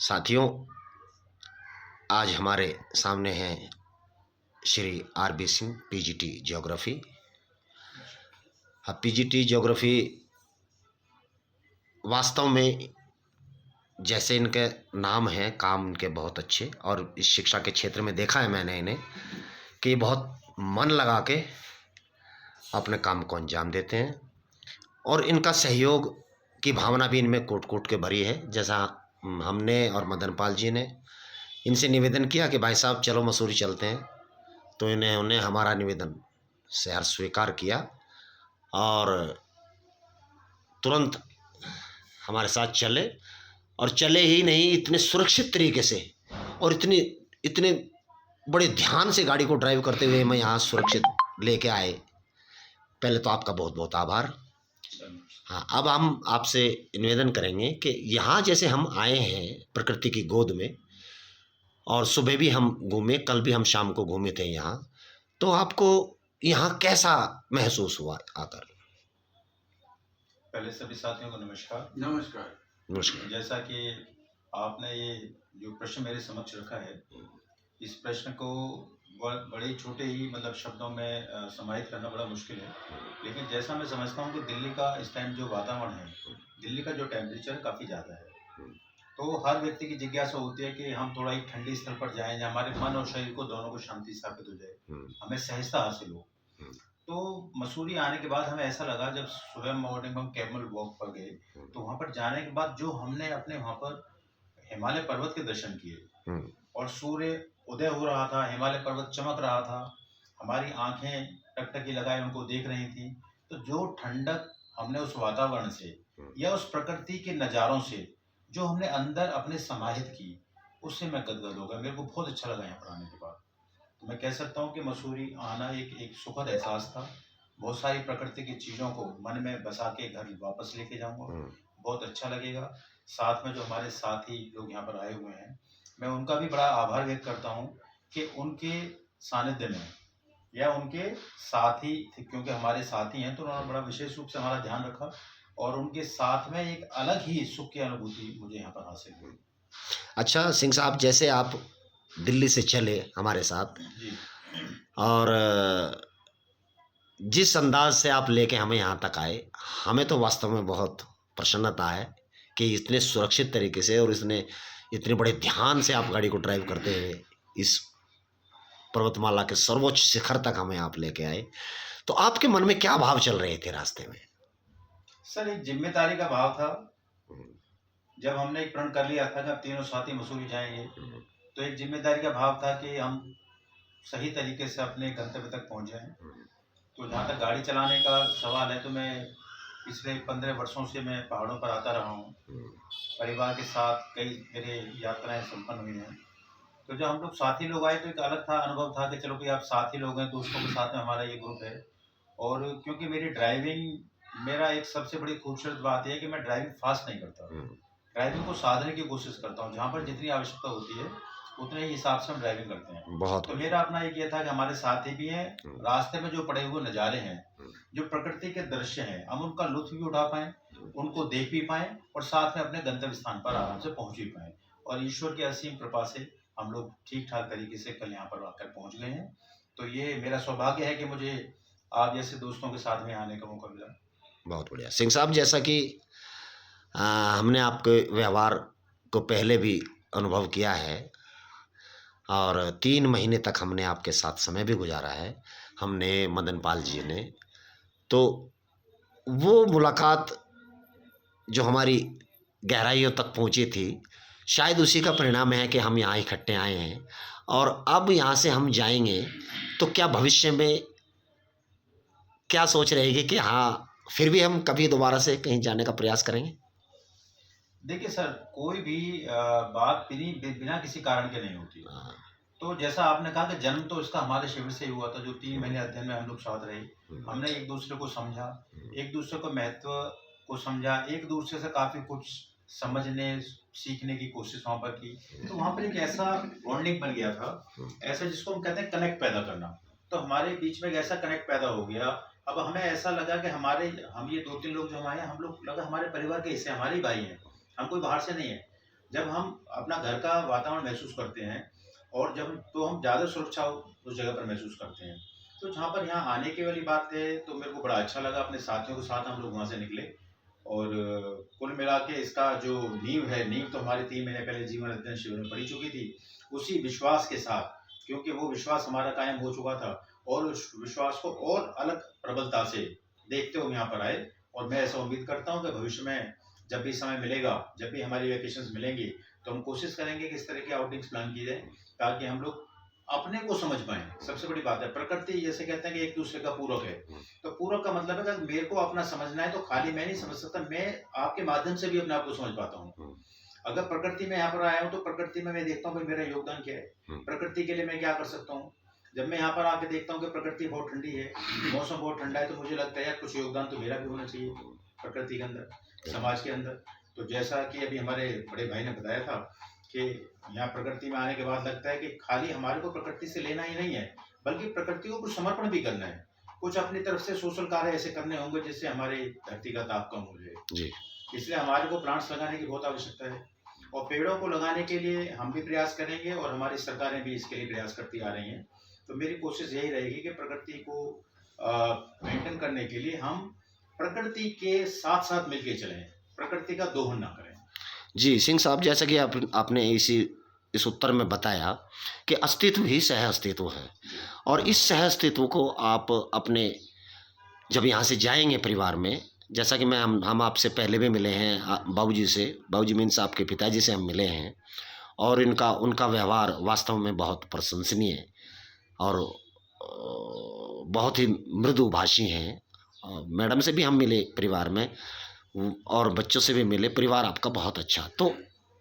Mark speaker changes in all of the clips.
Speaker 1: साथियों, आज हमारे सामने हैं Shri RB. Singh, PGT geography. अब पीजीटी ज्योग्राफी वास्तव में जैसे इनके नाम हैं, काम इनके बहुत अच्छे, और इस शिक्षा के क्षेत्र में देखा है मैंने इन्हें कि ये बहुत मन लगा के अपने काम को अंजाम देते हैं, और इनका सहयोग की भावना भी इनमें कूट कूट के भरी है। जैसा हमने और मदन पाल जी ने इनसे निवेदन किया कि भाई साहब चलो मसूरी चलते हैं, तो उन्हें हमारा निवेदन सहर्ष स्वीकार किया और तुरंत हमारे साथ चले। और चले ही नहीं, इतने सुरक्षित तरीके से और इतने बड़े ध्यान से गाड़ी को ड्राइव करते हुए मैं यहाँ सुरक्षित लेके आए। पहले तो आपका बहुत बहुत आभार। हाँ, अब हम आपसे निवेदन करेंगे कि यहाँ जैसे हम आए हैं प्रकृति की गोद में, और सुबह भी हम घूमे, कल भी हम शाम को घूमे थे यहाँ, तो आपको यहाँ कैसा महसूस हुआ आकर?
Speaker 2: पहले सभी साथियों को नमस्कार।
Speaker 3: नमस्कार।
Speaker 1: नमस्कार।
Speaker 2: जैसा कि आपने ये जो प्रश्न मेरे समक्ष रखा है, इस प्रश्न को बड़े छोटे ही शब्दों में समाहित करना बड़ा मुश्किल है, लेकिन जैसा मैं समझता हूँ कि दिल्ली का इस टाइम जो वातावरण है, दिल्ली का जो टेम्परेचर काफ़ी ज़्यादा है, तो हर व्यक्ति की जिज्ञासा होती है कि हम थोड़ा एक ठंडी स्थल पर जाएं जहाँ हमारे मन और शरीर को दोनों को शांति स्थापित हो जाए, हमें सहजता हासिल हो। तो मसूरी आने के बाद हमें ऐसा लगा, जब सुबह मॉर्निंग में हम कैमल वॉक पर गए, तो वहाँ पर जाने के बाद जो हमने अपने वहाँ पर हिमालय पर्वत के दर्शन किए और सूर्य उदय हो रहा था, हिमालय पर्वत चमक रहा था, हमारी आंखें टकटकी लगाए उनको देख रही थी, तो जो ठंडक हमने उस वातावरण से या उस प्रकृति के नज़ारों से जो हमने अंदर अपने समाहित की, उससे मैं गदगद हो गया। मेरे को बहुत अच्छा लगा यहाँ पर आने के बाद। तो मैं कह सकता हूँ कि मसूरी आना एक सुखद एहसास था। बहुत सारी प्रकृति की चीज़ों को मन में बसा के घर वापस लेके जाऊँगा, बहुत अच्छा लगेगा। साथ में जो हमारे साथी लोग यहाँ पर आए हुए हैं, मैं उनका भी बड़ा आभार व्यक्त करता हूँ कि उनके सानिध्य में या उनके साथी थे, क्योंकि हमारे साथी हैं, तो उन्होंने बड़ा विशेष रूप से हमारा ध्यान रखा और उनके साथ में एक अलग ही सुख की अनुभूति मुझे यहाँ पर हासिल हुई।
Speaker 1: अच्छा सिंह साहब, जैसे आप दिल्ली से चले हमारे साथ
Speaker 2: जी,
Speaker 1: और जिस अंदाज से आप लेके हमें यहाँ तक आए, हमें तो वास्तव में बहुत प्रसन्नता है कि इतने सुरक्षित तरीके से और इतने बड़े ध्यान से आप गाड़ी को ड्राइव करते हुए इस पर्वतमाला के सर्वोच्च शिखर तक हमें आप लेके आए। तो आपके मन में क्या भाव चल रहे थे रास्ते में?
Speaker 2: सर, एक जिम्मेदारी का भाव था। जब हमने एक प्रण कर लिया था कि अब तीनों साथी मसूरी जाएंगे, तो एक जिम्मेदारी का भाव था कि हम सही तरीके से अपने गंतव्य तक पहुंच जाएं। तो जहाँ तक गाड़ी चलाने का सवाल है, तो मैं पिछले 15 वर्षों से मैं पहाड़ों पर आता रहा हूँ। परिवार के साथ कई मेरे यात्राएं संपन्न हुई हैं। तो जब हम लोग साथी लोग आए, तो एक अलग था अनुभव था कि चलो भाई आप साथी लोग हैं, दोस्तों के साथ में हमारा ये ग्रुप है। और क्योंकि मेरी ड्राइविंग, मेरा एक सबसे बड़ी खूबसूरत बात यह है कि मैं ड्राइविंग फास्ट नहीं करता, ड्राइविंग को साधने की कोशिश करता हूँ। जहाँ पर जितनी आवश्यकता होती है उतने ही हिसाब से हम ड्राइविंग करते हैं।
Speaker 1: बहुत
Speaker 2: तो मेरा अपना एक ये था कि हमारे साथी भी हैं, रास्ते में जो पड़े हुए नज़ारे हैं, जो प्रकृति के दृश्य हैं, हम उनका लुत्फ भी उठा पाएँ, उनको देख भी पाएँ और साथ में अपने गंतव्य स्थान पर आराम से पहुँच भी पाएँ। और ईश्वर की असीम कृपा से हम लोग ठीक ठाक तरीके से कल यहाँ पर आकर पहुँच गए हैं। तो ये मेरा सौभाग्य है कि मुझे आप जैसे दोस्तों के साथ में आने का मौका मिला।
Speaker 1: बहुत बढ़िया सिंह साहब, जैसा कि हमने आपके व्यवहार को पहले भी अनुभव किया है और 3 महीने तक हमने आपके साथ समय भी गुजारा है, हमने मदन पाल जी ने, तो वो मुलाकात जो हमारी गहराइयों तक पहुंची थी, शायद उसी का परिणाम है कि हम यहाँ इकट्ठे आए हैं। और अब यहाँ से हम जाएंगे तो क्या भविष्य में क्या सोच रहेगी कि हाँ फिर भी हम कभी दोबारा से कहीं जाने का प्रयास करेंगे?
Speaker 2: देखिए सर, कोई भी बात बिना किसी कारण के नहीं होती। तो जैसा आपने कहा कि जन्म तो इसका हमारे शिविर से ही हुआ था, जो 3 महीने अध्ययन में हम लोग साथ रहे, हमने एक दूसरे को समझा, एक दूसरे को महत्व को समझा, एक दूसरे से काफ़ी कुछ समझने सीखने की कोशिश वहाँ पर की। तो वहाँ पर एक ऐसा बॉन्डिंग बन गया था, ऐसा जिसको हम कहते हैं कनेक्ट पैदा करना। तो हमारे बीच में एक ऐसा कनेक्ट पैदा हो गया। अब हमें ऐसा लगा कि हम ये 2-3 लोग जो हम आए हैं, हम लोग लगा हमारे परिवार के हिस्से, हमारे ही भाई हैं, हम कोई बाहर से नहीं है। जब हम अपना घर का वातावरण महसूस करते हैं और जब तो हम ज़्यादा सुरक्षा उस जगह पर महसूस करते हैं। तो जहाँ पर यहाँ आने की वाली बात है, तो मेरे को बड़ा अच्छा लगा, अपने साथियों के साथ हम लोग वहाँ से निकले और कुल मिला के इसका जो नींव तो हमारे 3 महीने पहले जीवन अध्ययन शिविर में पड़ी चुकी थी। उसी विश्वास के साथ, क्योंकि वो विश्वास हमारा कायम हो चुका था और उस विश्वास को और अलग प्रबलता से देखते हुए यहाँ पर आए और मैं ऐसा उम्मीद करता हूँ कि भविष्य में जब भी समय मिलेगा, जब भी हमारी वैकेशंस मिलेंगी, तो हम कोशिश करेंगे कि इस तरह की आउटिंग्स प्लान की जाए ताकि हम लोग अपने को समझ पाएँ। सबसे बड़ी बात है, प्रकृति जैसे कहते हैं कि एक दूसरे का पूरक है। तो पूरक का मतलब है कि अगर मेरे को अपना समझना है तो खाली मैं नहीं समझ सकता, मैं आपके माध्यम से भी अपने आप को समझ पाता हूँ। अगर प्रकृति में यहाँ पर आया हूँ तो प्रकृति में मैं देखता हूँ कि मेरा योगदान क्या है, प्रकृति के लिए मैं क्या कर सकता हूँ। जब मैं यहाँ पर आके देखता हूँ कि प्रकृति बहुत ठंडी है, मौसम बहुत ठंडा है, तो मुझे लगता है यार कुछ योगदान तो मेरा भी होना चाहिए प्रकृति के अंदर, समाज के अंदर। तो जैसा कि अभी हमारे बड़े भाई ने बताया था कि यहाँ प्रकृति में आने के बाद लगता है कि खाली हमारे को प्रकृति से लेना ही नहीं है, बल्कि प्रकृति को कुछ समर्पण भी करना है, कुछ अपनी तरफ से सोशल कार्य ऐसे करने होंगे जिससे हमारी धरती का ताप कम हो जाए।
Speaker 1: जी।
Speaker 2: इसलिए हमारे को प्लांट्स लगाने की बहुत आवश्यकता है और पेड़ों को लगाने के लिए हम भी प्रयास करेंगे और हमारी सरकारें भी इसके लिए प्रयास करती आ रही हैं। तो मेरी कोशिश यही रहेगी कि प्रकृति को मेंटेन करने के लिए हम प्रकृति के साथ साथ मिलकर चलें, प्रकृति का दोहन ना करें।
Speaker 1: जी, सिंह साहब, जैसा कि आपने इस उत्तर में बताया कि अस्तित्व ही सह अस्तित्व है और इस सह अस्तित्व को आप अपने जब यहाँ से जाएँगे परिवार में, जैसा कि हम आपसे पहले भी मिले हैं, बाबूजी से, बाबूजी मीन्स आपके पिताजी से हम मिले हैं और उनका व्यवहार वास्तव में बहुत प्रशंसनीय है और बहुत ही मृदुभाषी हैं। मैडम से भी हम मिले परिवार में और बच्चों से भी मिले, परिवार आपका बहुत अच्छा। तो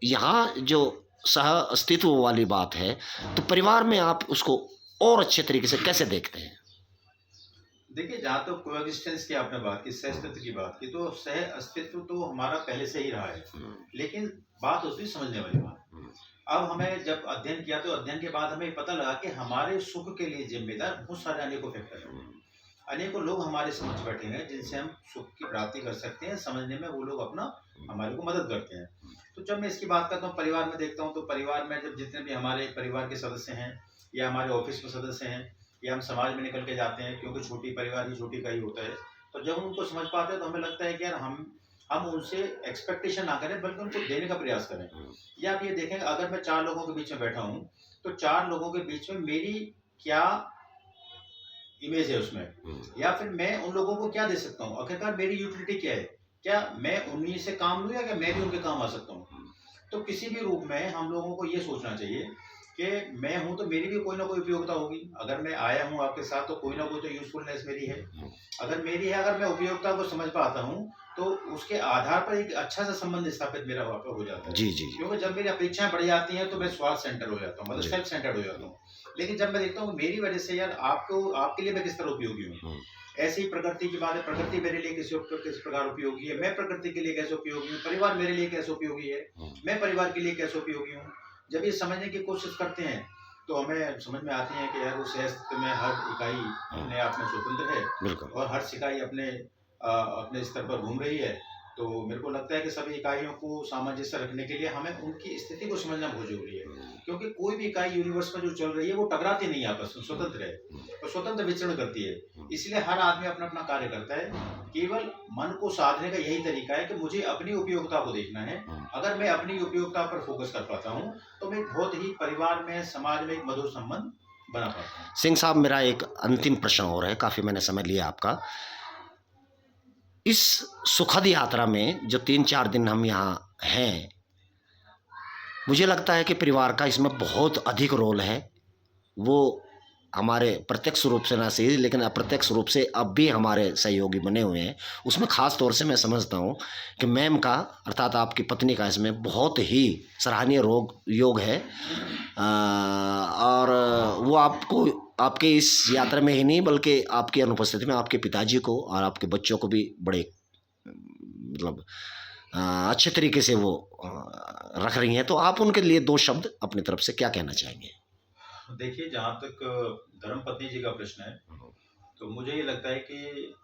Speaker 1: यहाँ जो सह अस्तित्व वाली बात है, तो परिवार में आप उसको और अच्छे तरीके से कैसे देखते हैं?
Speaker 2: देखिए, जहाँ तो कोएग्जिस्टेंस की आपने बात की, सह अस्तित्व की बात की, तो सह अस्तित्व तो हमारा पहले से ही रहा है, लेकिन बात होती है समझने वाली बात। अब हमें जब अध्ययन किया तो अध्ययन के बाद हमें पता लगा कि हमारे सुख के लिए जिम्मेदार बहुत सारे अनेकों फैक्टर हैं। अनेकों लोग हमारे समझ बैठे हैं जिनसे हम सुख की प्राप्ति कर सकते हैं, समझने में वो लोग अपना हमारे को मदद करते हैं। तो जब मैं इसकी बात करता हूँ, परिवार में देखता हूँ, तो परिवार में जब जितने भी हमारे परिवार के सदस्य हैं या हमारे ऑफिस में सदस्य हैं या हम समाज में निकल के जाते हैं, क्योंकि छोटी परिवार ही छोटी का ही होता है, तो जब हम उनको समझ पाते हैं तो हमें लगता है कि यार हम उनसे एक्सपेक्टेशन ना करें बल्कि उनको देने का प्रयास करें। या आप ये देखें, अगर मैं 4 लोगों के बीच में बैठा हूँ तो 4 लोगों के बीच में मेरी क्या इमेज है उसमें, या फिर मैं उन लोगों को क्या दे सकता हूँ, आखिरकार मेरी यूटिलिटी क्या है, क्या मैं उन्हीं से काम लूँ या क्या मैं भी उनके काम आ सकता हूँ। तो किसी भी रूप में हम लोगों को ये सोचना चाहिए कि मैं हूँ तो मेरी भी कोई ना कोई उपयोगिता होगी। अगर मैं आया हूँ आपके साथ तो कोई ना कोई तो यूजफुलनेस मेरी है। अगर मेरी है, अगर मैं उपयोगिता को समझ पाता हूँ तो उसके आधार पर एक अच्छा सा संबंध स्थापित मेरा वहाँ पर हो जाता है।
Speaker 1: जी, जी।
Speaker 2: क्योंकि जब मेरी अपेक्षाएं बढ़ जाती हैं तो मैं स्वार्थ सेंटर हो जाता हूँ, मतलब सेल्फ सेंटर्ड हो जाता हूँ। लेकिन जब मैं देखता हूँ मेरी वजह से यार आपके लिए मैं किस तरह उपयोगी हूँ, ऐसे ही प्रकृति की बात है, प्रकृति मेरे लिए किस प्रकार उपयोगी है, मैं प्रकृति के लिए कैसे उपयोगी हूँ, परिवार मेरे लिए कैसे उपयोगी है, मैं परिवार के लिए कैसे उपयोगी हूँ। जब ये समझने की कोशिश करते हैं तो हमें समझ में आती है कि यार उस अस्तित्व में हर इकाई अपने आप में स्वतंत्र है और हर इकाई अपने स्तर पर घूम रही है। तो मेरे को लगता है कि सभी इकाइयों को सामंजस्य रखने के लिए हमें उनकी स्थिति को समझना बहुत जरूरी है, क्योंकि कोई भी इकाई यूनिवर्स में जो चल रही है वो टकराती नहीं है आपस में, स्वतंत्र है और स्वतंत्र विचरण करती है। इसलिए हर आदमी अपना अपना कार्य करता है। केवल मन को साधने का यही तरीका है कि मुझे अपनी उपयोगिता को देखना है। अगर मैं अपनी उपयोगिता पर फोकस कर पाता हूँ तो मैं बहुत ही परिवार में, समाज में एक मधुर संबंध बना पाता हूँ।
Speaker 1: सिंह साहब, मेरा एक अंतिम प्रश्न और है, काफ़ी मैंने समय लिया आपका। इस सुखद यात्रा में जो 3-4 दिन हम यहाँ हैं, मुझे लगता है कि परिवार का इसमें बहुत अधिक रोल है। वो हमारे प्रत्यक्ष रूप से ना सही लेकिन अप्रत्यक्ष रूप से अब भी हमारे सहयोगी बने हुए हैं। उसमें ख़ास तौर से मैं समझता हूँ कि मैम का, अर्थात आपकी पत्नी का, इसमें बहुत ही सराहनीय योग है। और वो आपको आपके इस यात्रा में ही नहीं बल्कि आपकी अनुपस्थिति में आपके पिताजी को और आपके बच्चों को भी बड़े मतलब अच्छे तरीके से वो रख रही हैं। तो आप उनके लिए 2 शब्द अपनी तरफ से क्या कहना चाहेंगे?
Speaker 2: देखिए, जहाँ तक धर्मपत्नी जी का प्रश्न है, तो मुझे ये लगता है कि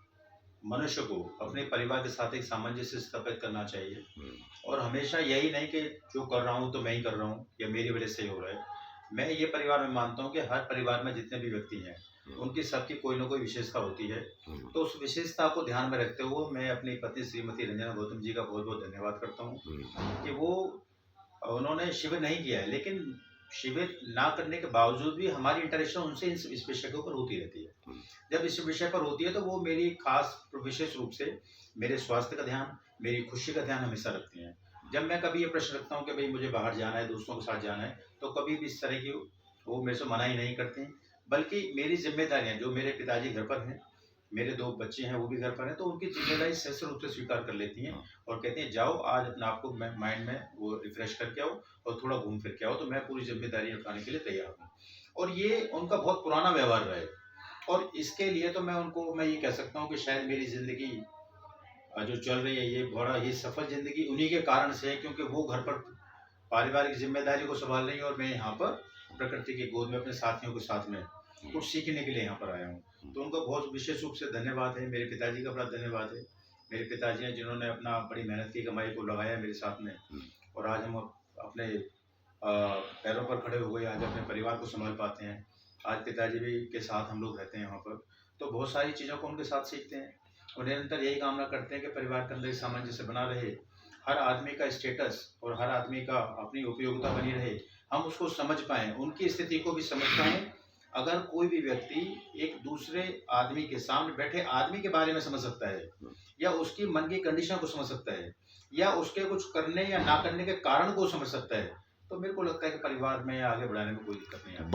Speaker 2: मनुष्य को अपने परिवार के साथ एक सामंजस्य स्थापित करना चाहिए
Speaker 1: हम्म,
Speaker 2: और हमेशा यही नहीं कि जो कर रहा हूँ तो मैं ही कर रहा हूँ या मेरी वजह से ही हो रहा है। मैं ये परिवार में मानता हूँ कि हर परिवार में जितने भी व्यक्ति हैं उनकी सबकी कोई ना कोई विशेषता होती है।
Speaker 1: हम्म,
Speaker 2: तो उस विशेषता को ध्यान में रखते हुए मैं अपनी पत्नी श्रीमती रंजना गौतम जी का बहुत बहुत धन्यवाद करता हूँ
Speaker 1: हम्म,
Speaker 2: कि वो उन्होंने शिविर नहीं किया है, लेकिन शिविर ना करने के बावजूद भी हमारी इंटरेक्शन उनसे इस विषय के ऊपर होती रहती है।
Speaker 1: हम्म,
Speaker 2: जब इस विषय पर होती है तो वो मेरी खास विशेष रूप से मेरे स्वास्थ्य का ध्यान, मेरी खुशी का ध्यान हमेशा रखती हैं। जब मैं कभी ये प्रश्न रखता हूँ कि भाई मुझे बाहर जाना है, दोस्तों के साथ जाना है, तो कभी भी इस तरह की वो मेरे से मनाही नहीं करती, बल्कि मेरी ज़िम्मेदारियाँ जो मेरे पिताजी घर पर हैं, मेरे 2 बच्चे हैं वो भी घर पर हैं, तो उनकी ज़िम्मेदारी सहर्ष रूप से स्वीकार कर लेती हैं और कहती हैं जाओ आज अपने आप को माइंड में वो रिफ्रेश करके आओ और थोड़ा घूम फिर के आओ, तो मैं पूरी ज़िम्मेदारी उठाने के लिए तैयार हूँ। और ये उनका बहुत पुराना व्यवहार रहा है और इसके लिए तो मैं ये कह सकता हूँ कि शायद मेरी ज़िंदगी जो चल रही है ये सफल ज़िंदगी उन्हीं के कारण से है, क्योंकि वो घर पर पारिवारिक ज़िम्मेदारी को सँभाल रही हैं और मैं यहाँ पर प्रकृति की गोद में अपने साथियों के साथ में कुछ सीखने के लिए यहाँ पर आया हूँ। तो उनका बहुत विशेष रूप से धन्यवाद है। मेरे पिताजी का बड़ा धन्यवाद है। मेरे पिताजी हैं जिन्होंने अपना बड़ी मेहनत की कमाई को लगाया मेरे साथ में और आज हम अपने पैरों पर खड़े हो गए, आज अपने परिवार को सँभाल पाते हैं। आज पिताजी भी के साथ हम लोग रहते हैं यहाँ पर, तो बहुत सारी चीज़ों को उनके साथ सीखते हैं और निरंतर यही कामना करते हैं कि परिवार के अंदर एक सामंजस्य बना रहे, हर आदमी का स्टेटस और हर आदमी का अपनी उपयोगिता बनी रहे, हम उसको समझ पाएँ, उनकी स्थिति को भी समझ पाएँ। अगर कोई भी व्यक्ति एक दूसरे आदमी के सामने बैठे आदमी के बारे में समझ सकता है या उसकी मन की कंडीशन को समझ सकता है या उसके कुछ करने या ना करने के कारण को समझ सकता है, तो मेरे को लगता है कि परिवार में आगे बढ़ाने में कोई दिक्कत नहीं आती।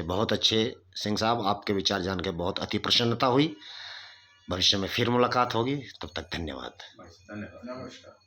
Speaker 1: बहुत अच्छे सिंह साहब, आपके विचार जान के बहुत अति प्रसन्नता हुई। भविष्य में फिर मुलाकात होगी, तब तक धन्यवाद।
Speaker 2: बस, धन्यवाद, नमस्कार।